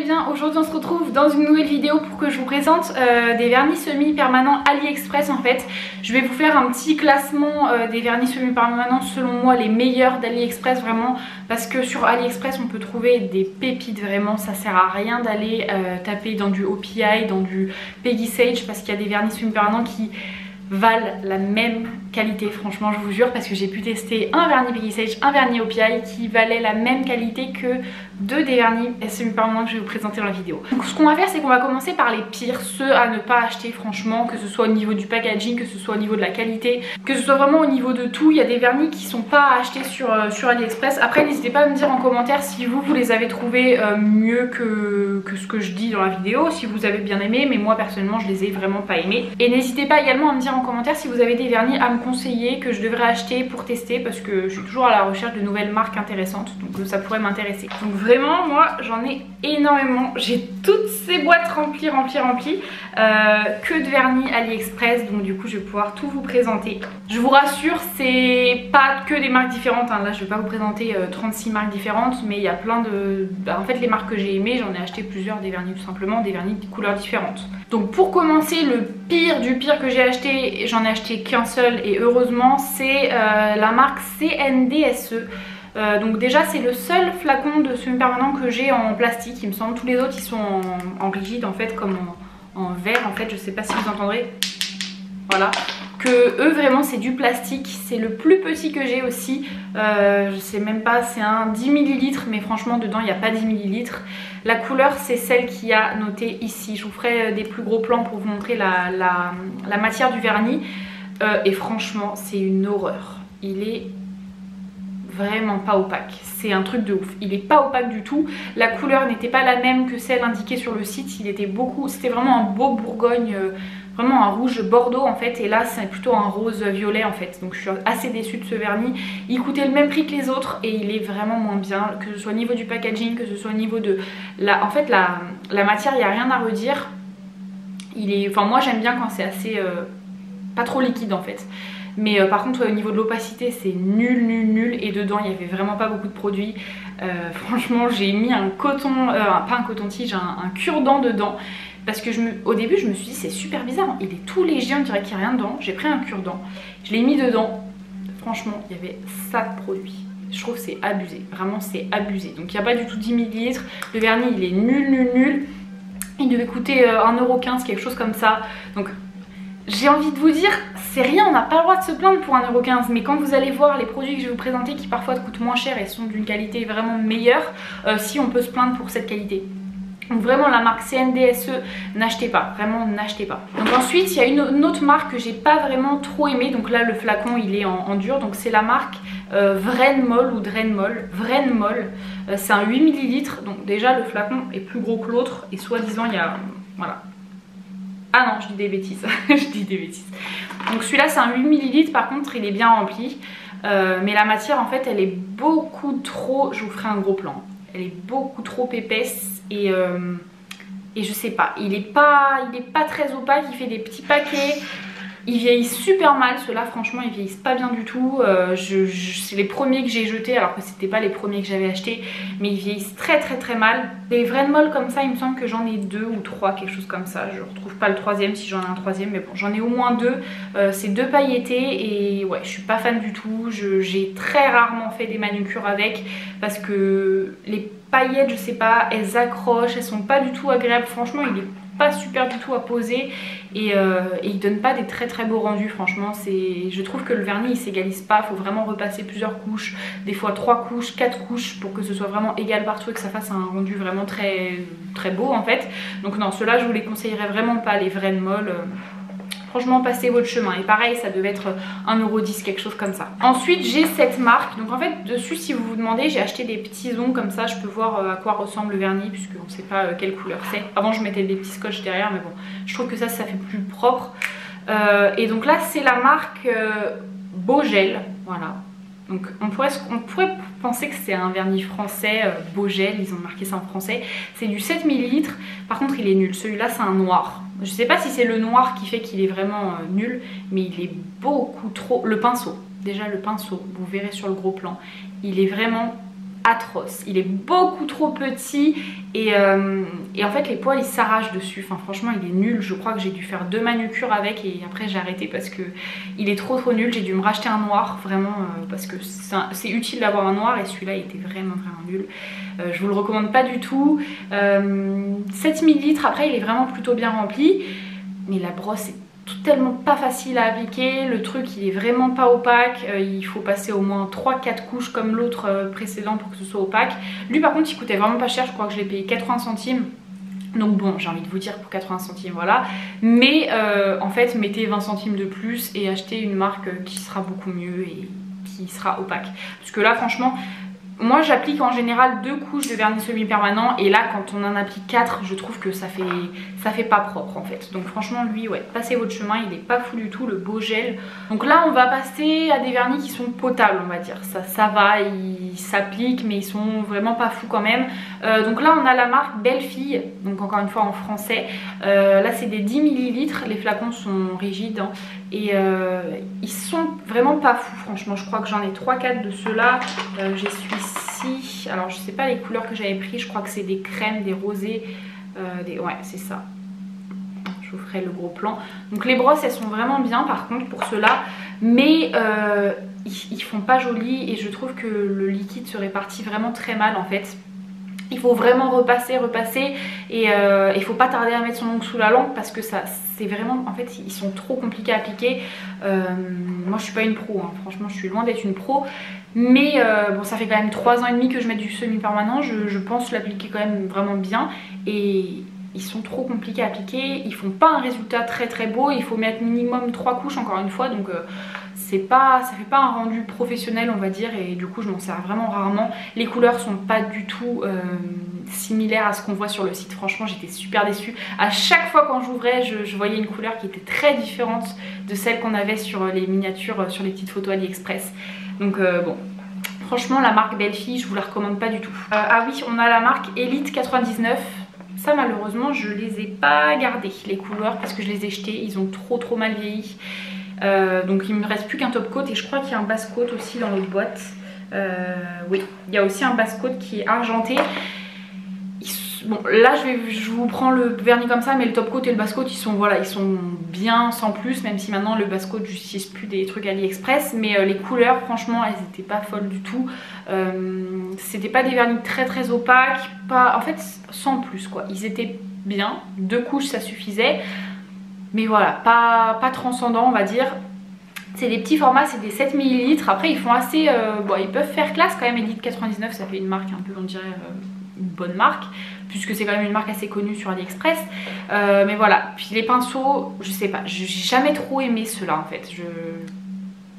allez bien? Aujourd'hui on se retrouve dans une nouvelle vidéo pour que je vous présente des vernis semi-permanents AliExpress en fait. Je vais vous faire un petit classement des vernis semi-permanents selon moi les meilleurs d'AliExpress vraiment, parce que sur AliExpress on peut trouver des pépites vraiment, ça sert à rien d'aller taper dans du OPI, dans du Peggy Sage, parce qu'il y a des vernis semi-permanents qui valent la même qualité, franchement je vous jure, parce que j'ai pu tester un vernis Peggy Sage, un vernis OPI qui valait la même qualité que deux des vernis semi-permanents que je vais vous présenter dans la vidéo. Donc ce qu'on va faire, c'est qu'on va commencer par les pires, ceux à ne pas acheter franchement, que ce soit au niveau du packaging, que ce soit au niveau de la qualité, que ce soit vraiment au niveau de tout. Il y a des vernis qui sont pas à acheter sur AliExpress. Après n'hésitez pas à me dire en commentaire si vous les avez trouvés mieux que ce que je dis dans la vidéo, si vous avez bien aimé, mais moi personnellement je les ai vraiment pas aimés. Et n'hésitez pas également à me dire en commentaire si vous avez des vernis à me conseiller que je devrais acheter pour tester, parce que je suis toujours à la recherche de nouvelles marques intéressantes, donc ça pourrait m'intéresser. Donc vraiment moi j'en ai énormément, j'ai toutes ces boîtes remplies que de vernis AliExpress, donc du coup je vais pouvoir tout vous présenter. Je vous rassure, c'est pas que des marques différentes, hein. Là je vais pas vous présenter 36 marques différentes, mais il y a plein de... en fait les marques que j'ai aimées, j'en ai acheté plusieurs, des vernis tout simplement, des vernis de couleurs différentes. Donc pour commencer, le pire du pire que j'ai acheté, j'en ai acheté qu'un seul et heureusement, c'est la marque CNDSE. Donc déjà c'est le seul flacon de semi-permanent que j'ai en plastique, il me semble. Tous les autres ils sont en rigide en fait, comme en verre en fait, je sais pas si vous entendrez. Voilà, que eux vraiment c'est du plastique, c'est le plus petit que j'ai aussi, je sais même pas, c'est un 10 ml, mais franchement dedans il n'y a pas 10 ml. La couleur c'est celle qui a noté ici, je vous ferai des plus gros plans pour vous montrer la matière du vernis, et franchement c'est une horreur, il est vraiment pas opaque, c'est un truc de ouf, il est pas opaque du tout. La couleur n'était pas la même que celle indiquée sur le site, il était beaucoup, c'était vraiment un beau Bourgogne, vraiment un rouge bordeaux en fait, et là c'est plutôt un rose violet en fait, donc je suis assez déçue de ce vernis. Il coûtait le même prix que les autres et il est vraiment moins bien, que ce soit au niveau du packaging, que ce soit au niveau de la... En fait la matière, il n'y a rien à redire, il est... Enfin moi j'aime bien quand c'est assez... pas trop liquide en fait. Mais par contre au niveau de l'opacité c'est nul, et dedans il n'y avait vraiment pas beaucoup de produits. Franchement j'ai mis un coton, pas un coton-tige, un cure-dent dedans, parce que au début je me suis dit c'est super bizarre, il est tout léger, on dirait qu'il n'y a rien dedans. J'ai pris un cure-dent, je l'ai mis dedans, franchement il y avait ça de produits. Je trouve que c'est abusé, vraiment c'est abusé. Donc il n'y a pas du tout 10 ml, le vernis il est nul. Il devait coûter 1,15€, quelque chose comme ça. Donc j'ai envie de vous dire, c'est rien, on n'a pas le droit de se plaindre pour 1,15€, mais quand vous allez voir les produits que je vais vous présenter qui parfois coûtent moins cher et sont d'une qualité vraiment meilleure, si on peut se plaindre pour cette qualité. Donc vraiment la marque CNDSE, n'achetez pas, vraiment n'achetez pas. Donc ensuite il y a une autre marque que j'ai pas vraiment trop aimée, donc là le flacon il est en dur, donc c'est la marque Vrenmol ou Drenmol, Vrenmol, c'est un 8 ml, donc déjà le flacon est plus gros que l'autre et soi-disant il y a... voilà. Ah non, je dis des bêtises, je dis des bêtises. Donc celui-là c'est un 8 ml, par contre il est bien rempli. Mais la matière en fait elle est beaucoup trop, je vous ferai un gros plan. Elle est beaucoup trop épaisse et je sais pas, il est pas très opaque, il fait des petits paquets. Ils vieillissent super mal, ceux-là franchement ils vieillissent pas bien du tout. C'est les premiers que j'ai jetés, alors que c'était pas les premiers que j'avais achetés, mais ils vieillissent très mal. Des Vrenmol comme ça, il me semble que j'en ai 2 ou 3, quelque chose comme ça. Je retrouve pas le troisième si j'en ai un troisième, mais bon j'en ai au moins 2. C'est 2 pailletés et ouais je suis pas fan du tout. J'ai très rarement fait des manucures avec, parce que les paillettes je sais pas, elles accrochent, elles sont pas du tout agréables. Franchement il est pas super du tout à poser et il donne pas des très beaux rendus. Franchement je trouve que le vernis il s'égalise pas, faut vraiment repasser plusieurs couches, des fois 3 couches, 4 couches pour que ce soit vraiment égal partout et que ça fasse un rendu vraiment très beau en fait. Donc non, ceux-là je vous les conseillerais vraiment pas, les Vrenmol. Franchement passez votre chemin, et pareil ça devait être 1,10€, quelque chose comme ça. Ensuite j'ai cette marque, donc en fait dessus si vous vous demandez j'ai acheté des petits ongs comme ça, je peux voir à quoi ressemble le vernis puisqu'on ne sait pas quelle couleur c'est. Avant je mettais des petits scotch derrière, mais bon je trouve que ça fait plus propre. Et donc là c'est la marque Beau-Gel, voilà. Donc on pourrait penser que c'est un vernis français, Beau-Gel, ils ont marqué ça en français. C'est du 7 ml, par contre il est nul, celui-là c'est un noir. Je sais pas si c'est le noir qui fait qu'il est vraiment nul, mais il est beaucoup trop... Le pinceau, déjà le pinceau, vous verrez sur le gros plan, il est vraiment atroce. Il est beaucoup trop petit et en fait les poils ils s'arrachent dessus. Enfin franchement il est nul. Je crois que j'ai dû faire 2 manucures avec et après j'ai arrêté parce que il est trop nul. J'ai dû me racheter un noir vraiment parce que c'est utile d'avoir un noir et celui-là il était vraiment nul. Je vous le recommande pas du tout. 7 ml, après il est vraiment plutôt bien rempli. Mais la brosse est tellement pas facile à appliquer, le truc il est vraiment pas opaque, il faut passer au moins 3-4 couches comme l'autre précédent pour que ce soit opaque. Lui par contre il coûtait vraiment pas cher, je crois que je l'ai payé 80 centimes. Donc bon, j'ai envie de vous dire pour 80 centimes voilà. Mais en fait mettez 20 centimes de plus et achetez une marque qui sera beaucoup mieux et qui sera opaque. Parce que là franchement... Moi j'applique en général 2 couches de vernis semi-permanent et là quand on en applique 4 je trouve que ça fait pas propre en fait. Donc franchement lui ouais, passez votre chemin, il est pas fou du tout le beau gel. Donc là on va passer à des vernis qui sont potables on va dire. Ça va, ils s'appliquent mais ils sont vraiment pas fous quand même. Donc là on a la marque Belle Fille, donc encore une fois en français. Là c'est des 10 ml, les flacons sont rigides hein. Et ils sont vraiment pas fous franchement. Je crois que j'en ai 3-4 de ceux-là. J'ai celui-ci, alors je sais pas les couleurs que j'avais pris, je crois que c'est des crèmes, des rosés, ouais c'est ça. Je vous ferai le gros plan. Donc les brosses elles sont vraiment bien par contre pour ceux-là, mais ils font pas joli et je trouve que le liquide se répartit vraiment très mal en fait. Il faut vraiment repasser et il faut pas tarder à mettre son ongle sous la langue parce que ça c'est vraiment, en fait ils sont trop compliqués à appliquer. Moi je suis pas une pro hein. Franchement je suis loin d'être une pro, mais bon ça fait quand même 3 ans et demi que je mets du semi-permanent, je pense l'appliquer quand même vraiment bien et ils sont trop compliqués à appliquer, ils font pas un résultat très beau, il faut mettre minimum 3 couches encore une fois donc ça fait pas un rendu professionnel on va dire et du coup je m'en sers vraiment rarement. Les couleurs sont pas du tout similaires à ce qu'on voit sur le site, franchement j'étais super déçue. À chaque fois quand j'ouvrais je voyais une couleur qui était très différente de celle qu'on avait sur les miniatures, sur les petites photos AliExpress. Donc bon, franchement la marque Belle Fille je vous la recommande pas du tout. Ah oui, on a la marque Elite 99. Ça malheureusement je les ai pas gardées les couleurs parce que je les ai jetées, ils ont trop mal vieilli. Donc il me reste plus qu'un top coat et je crois qu'il y a un base coat aussi dans l'autre boîte. Oui, il y a aussi un base coat qui est argenté. Bon là je vous prends le vernis comme ça, mais le top coat et le base coat ils sont, voilà, ils sont bien sans plus, même si maintenant le base coat j'utilise plus des trucs AliExpress, mais les couleurs franchement elles étaient pas folles du tout. C'était pas des vernis très opaques, pas, en fait sans plus quoi, ils étaient bien, 2 couches ça suffisait. Mais voilà, pas transcendant on va dire. C'est des petits formats, c'est des 7 ml. Après ils font assez, bon ils peuvent faire classe quand même. Elite 99 ça fait une marque un peu on dirait une bonne marque, puisque c'est quand même une marque assez connue sur AliExpress. Mais voilà, puis les pinceaux, je sais pas, j'ai jamais trop aimé ceux-là en fait.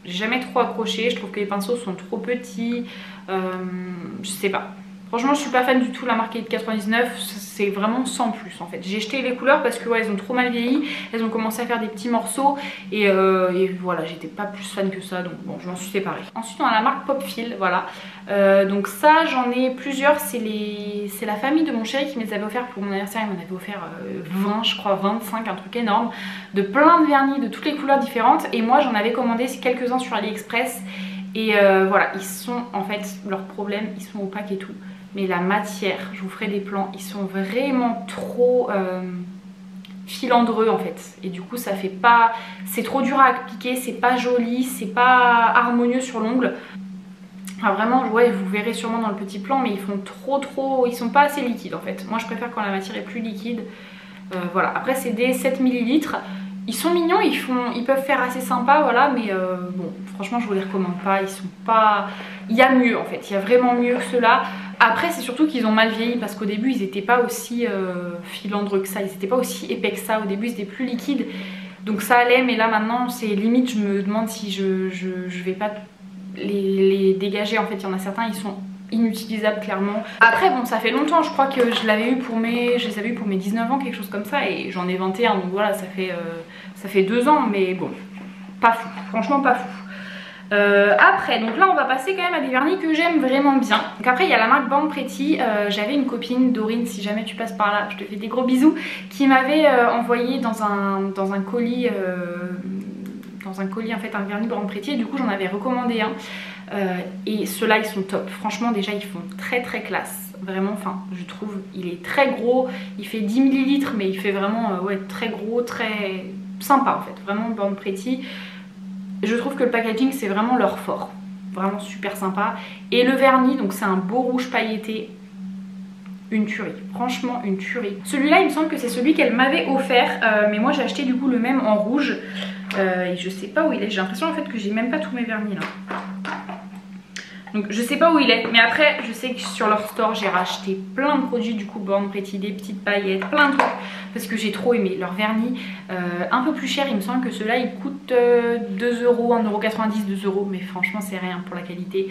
J'ai jamais trop accroché, je trouve que les pinceaux sont trop petits, je sais pas. Franchement je suis pas fan du tout de la marque Elite 99, c'est vraiment sans plus en fait. J'ai jeté les couleurs parce que ouais, elles ont trop mal vieilli, elles ont commencé à faire des petits morceaux et voilà, j'étais pas plus fan que ça donc bon je m'en suis séparée. Ensuite on a la marque Popfil, voilà. Donc ça j'en ai plusieurs, c'est la famille de mon chéri qui me les avait offert pour mon anniversaire, il m'en avait offert 20 je crois, 25, un truc énorme, de plein de vernis de toutes les couleurs différentes et moi j'en avais commandé quelques-uns sur AliExpress et voilà, ils sont en fait, leur problème, ils sont opaques et tout. Mais la matière, je vous ferai des plans, ils sont vraiment trop filandreux en fait. Et du coup ça fait pas, c'est trop dur à appliquer, c'est pas joli, c'est pas harmonieux sur l'ongle. Enfin vraiment, ouais, vous verrez sûrement dans le petit plan, mais ils font trop, ils sont pas assez liquides en fait. Moi je préfère quand la matière est plus liquide. Voilà, après c'est des 7 ml. Ils sont mignons, ils peuvent faire assez sympa, voilà, mais bon, franchement je vous les recommande pas, ils sont pas... Il y a mieux en fait, il y a vraiment mieux que ceux-là. Après c'est surtout qu'ils ont mal vieilli parce qu'au début ils étaient pas aussi filandreux que ça, ils étaient pas aussi épais que ça, au début ils étaient plus liquides. Donc ça allait, mais là maintenant c'est limite, je me demande si je vais pas les dégager, en fait il y en a certains, ils sont inutilisable clairement. Après bon ça fait longtemps, je crois que je les avais eu pour mes 19 ans, quelque chose comme ça, et j'en ai 21 donc voilà ça fait 2 ans, mais bon pas fou, franchement pas fou. Après donc là on va passer quand même à des vernis que j'aime vraiment bien. Donc après il y a la marque Born Pretty, j'avais une copine, Dorine, si jamais tu passes par là je te fais des gros bisous, qui m'avait envoyé dans un colis dans un colis en fait un vernis Born Pretty, et du coup j'en avais recommandé un. Et ceux-là ils sont top. Franchement déjà ils font très classe. Vraiment, enfin je trouve il est très gros. Il fait 10 ml mais il fait vraiment ouais, très gros, très sympa en fait. Vraiment Born Pretty. Je trouve que le packaging c'est vraiment leur fort. Vraiment super sympa. Et le vernis, donc c'est un beau rouge pailleté. Une tuerie, franchement une tuerie. Celui-là il me semble que c'est celui qu'elle m'avait offert, mais moi j'ai acheté du coup le même en rouge, et je sais pas où il est. J'ai l'impression en fait que j'ai même pas tous mes vernis là. Donc je sais pas où il est, mais après je sais que sur leur store j'ai racheté plein de produits du coup Born Pretty, des petites paillettes, plein de trucs, parce que j'ai trop aimé leur vernis. Un peu plus cher, il me semble que ceux-là ils coûtent 2 euros, 1,90 €, 2 euros, mais franchement c'est rien pour la qualité.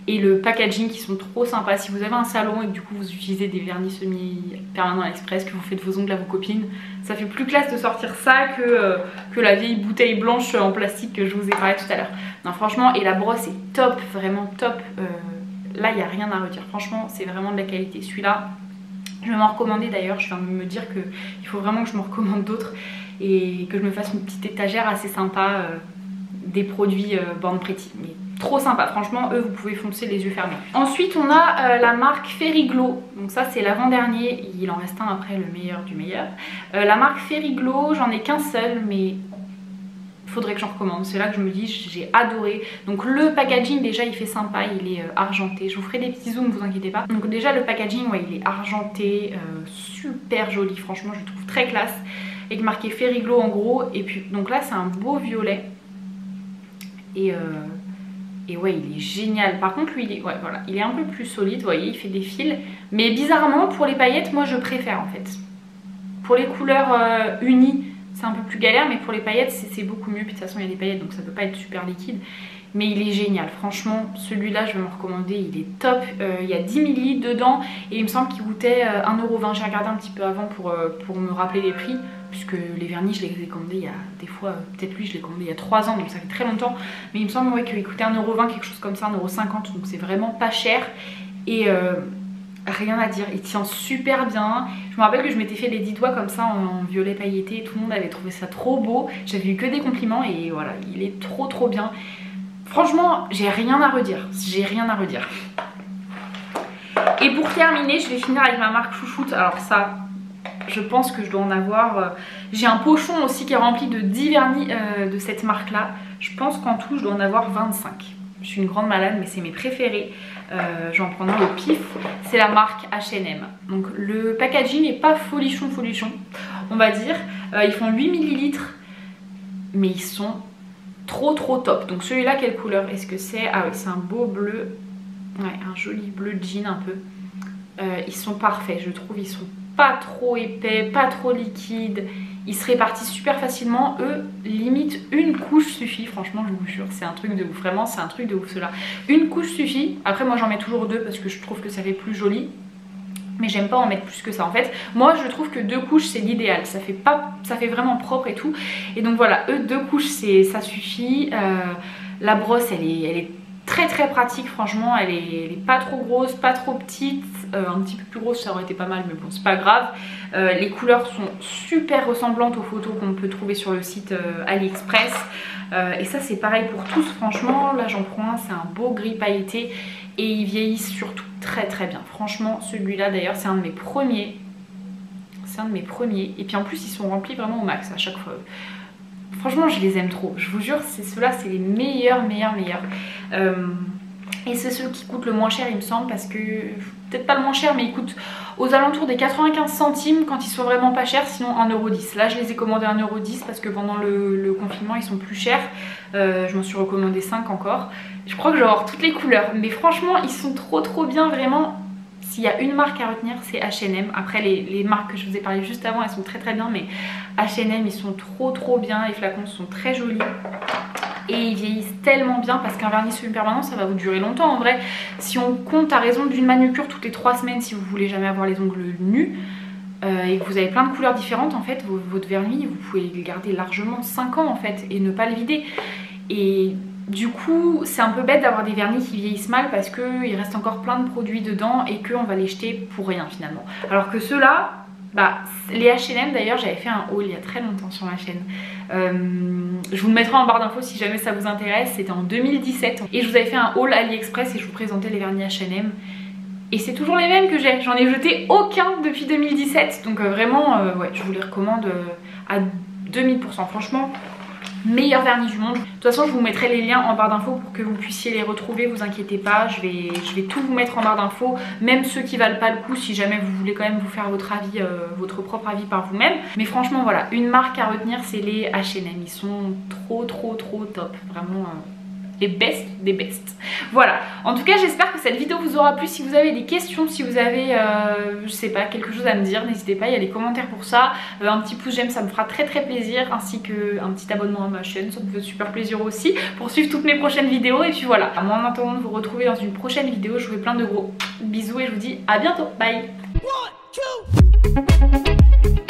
Et le packaging qui sont trop sympas. Si vous avez un salon et que du coup vous utilisez des vernis semi-permanents express, que vous faites vos ongles à vos copines, ça fait plus classe de sortir ça que la vieille bouteille blanche en plastique que je vous ai parlé tout à l'heure. Non franchement, et la brosse est top, vraiment top. Là il n'y a rien à redire, franchement c'est vraiment de la qualité. Celui-là je vais m'en recommander d'ailleurs, je viens de me dire qu'il faut vraiment que je me recommande d'autres et que je me fasse une petite étagère assez sympa des produits Born Pretty. Mais trop sympa, franchement eux vous pouvez foncer les yeux fermés. Ensuite on a la marque Fairy Glow, donc ça c'est l'avant-dernier, il en reste un après, le meilleur du meilleur. La marque Fairy Glow, j'en ai qu'un seul mais faudrait que j'en recommande, c'est là que je me dis j'ai adoré. Donc le packaging déjà il fait sympa, il est argenté, je vous ferai des petits zooms, vous inquiétez pas. Donc déjà le packaging ouais il est argenté, super joli, franchement je le trouve très classe, avec marqué Fairy Glow en gros. Et puis donc là c'est un beau violet et ouais il est génial. Par contre lui il est, ouais, voilà, il est un peu plus solide, vous voyez il fait des fils, mais bizarrement pour les paillettes moi je préfère en fait. Pour les couleurs unies c'est un peu plus galère, mais pour les paillettes c'est beaucoup mieux. Puis de toute façon il y a des paillettes donc ça peut pas être super liquide, mais il est génial, franchement celui-là je vais me recommander, il est top. Il y a 10 ml dedans et il me semble qu'il coûtait 1,20 €. J'ai regardé un petit peu avant pour me rappeler les prix, puisque les vernis je les ai commandés il y a des fois, peut-être lui je l'ai commandé il y a 3 ans donc ça fait très longtemps, mais il me semble ouais, qu'il coûtait 1,20 €, quelque chose comme ça, 1,50 €, donc c'est vraiment pas cher. Et rien à dire, il tient super bien. Je me rappelle que je m'étais fait les 10 doigts comme ça en violet pailleté, tout le monde avait trouvé ça trop beau, j'avais eu que des compliments et voilà, il est trop bien. Franchement, j'ai rien à redire, j'ai rien à redire. Et pour terminer, je vais finir avec ma marque chouchoute. Alors ça, je pense que je dois en avoir... j'ai un pochon aussi qui est rempli de 10 vernis de cette marque là. Je pense qu'en tout, je dois en avoir 25. Je suis une grande malade mais c'est mes préférés. J'en prends un au pif, c'est la marque H&M. Donc le packaging n'est pas folichon on va dire. Ils font 8 ml mais ils sont trop top. Donc celui-là quelle couleur est-ce que c'est? Ah oui c'est un beau bleu, ouais un joli bleu jean un peu. Ils sont parfaits je trouve, ils sont pas trop épais, pas trop liquides. Ils se répartissent super facilement, eux limite une couche suffit, franchement je vous jure c'est un truc de ouf, vraiment c'est un truc de ouf cela. Une couche suffit, après moi j'en mets toujours 2 parce que je trouve que ça fait plus joli, mais j'aime pas en mettre plus que ça en fait. Moi je trouve que 2 couches c'est l'idéal, ça fait vraiment propre et tout, et donc voilà, eux 2 couches ça suffit. La brosse elle est très pratique, franchement elle est pas trop grosse, pas trop petite, un petit peu plus grosse ça aurait été pas mal mais bon c'est pas grave. Les couleurs sont super ressemblantes aux photos qu'on peut trouver sur le site AliExpress, et ça c'est pareil pour tous, franchement là j'en prends un, c'est un beau gris pailleté et ils vieillissent surtout très bien. Franchement celui-là d'ailleurs c'est un de mes premiers, et puis en plus ils sont remplis vraiment au max à chaque fois. Franchement je les aime trop, je vous jure ceux-là c'est les meilleurs. Et c'est ceux qui coûtent le moins cher il me semble, parce que peut-être pas le moins cher mais ils coûtent aux alentours des 95 centimes quand ils sont vraiment pas chers, sinon 1,10 €. Là je les ai commandés 1,10 € parce que pendant le confinement ils sont plus chers. Je m'en suis recommandé 5 encore. Je crois que je vais avoir toutes les couleurs, mais franchement ils sont trop bien vraiment. S'il y a une marque à retenir c'est H&M. Après les marques que je vous ai parlé juste avant elles sont très bien, mais H&M ils sont trop bien, les flacons sont très jolis. Et ils vieillissent tellement bien parce qu'un vernis semi-permanent ça va vous durer longtemps en vrai. Si on compte à raison d'une manucure toutes les 3 semaines, si vous voulez jamais avoir les ongles nus et que vous avez plein de couleurs différentes en fait, votre vernis vous pouvez le garder largement 5 ans en fait et ne pas le vider. Et du coup c'est un peu bête d'avoir des vernis qui vieillissent mal parce qu'il reste encore plein de produits dedans et qu'on va les jeter pour rien finalement. Alors que ceux-là les H&M d'ailleurs, j'avais fait un haul il y a très longtemps sur ma chaîne. Je vous le mettrai en barre d'infos si jamais ça vous intéresse. C'était en 2017 et je vous avais fait un haul AliExpress et je vous présentais les vernis H&M. Et c'est toujours les mêmes que j'ai, j'en ai jeté aucun depuis 2017. Donc vraiment, ouais, je vous les recommande à 2000%. Franchement, meilleur vernis du monde. De toute façon, je vous mettrai les liens en barre d'infos pour que vous puissiez les retrouver, vous inquiétez pas. Je vais tout vous mettre en barre d'infos, même ceux qui valent pas le coup si jamais vous voulez quand même vous faire votre avis, votre propre avis par vous-même. Mais franchement, voilà, une marque à retenir, c'est les H&M. Ils sont trop top, vraiment... les best des best. Voilà, en tout cas j'espère que cette vidéo vous aura plu. Si vous avez des questions, si vous avez je sais pas, quelque chose à me dire, n'hésitez pas, il y a les commentaires pour ça. Un petit pouce j'aime, ça me fera très plaisir, ainsi qu'un petit abonnement à ma chaîne, ça me fait super plaisir aussi pour suivre toutes mes prochaines vidéos. Et puis voilà, moi en attendant de vous retrouver dans une prochaine vidéo, je vous fais plein de gros bisous et je vous dis à bientôt, bye. 1, 2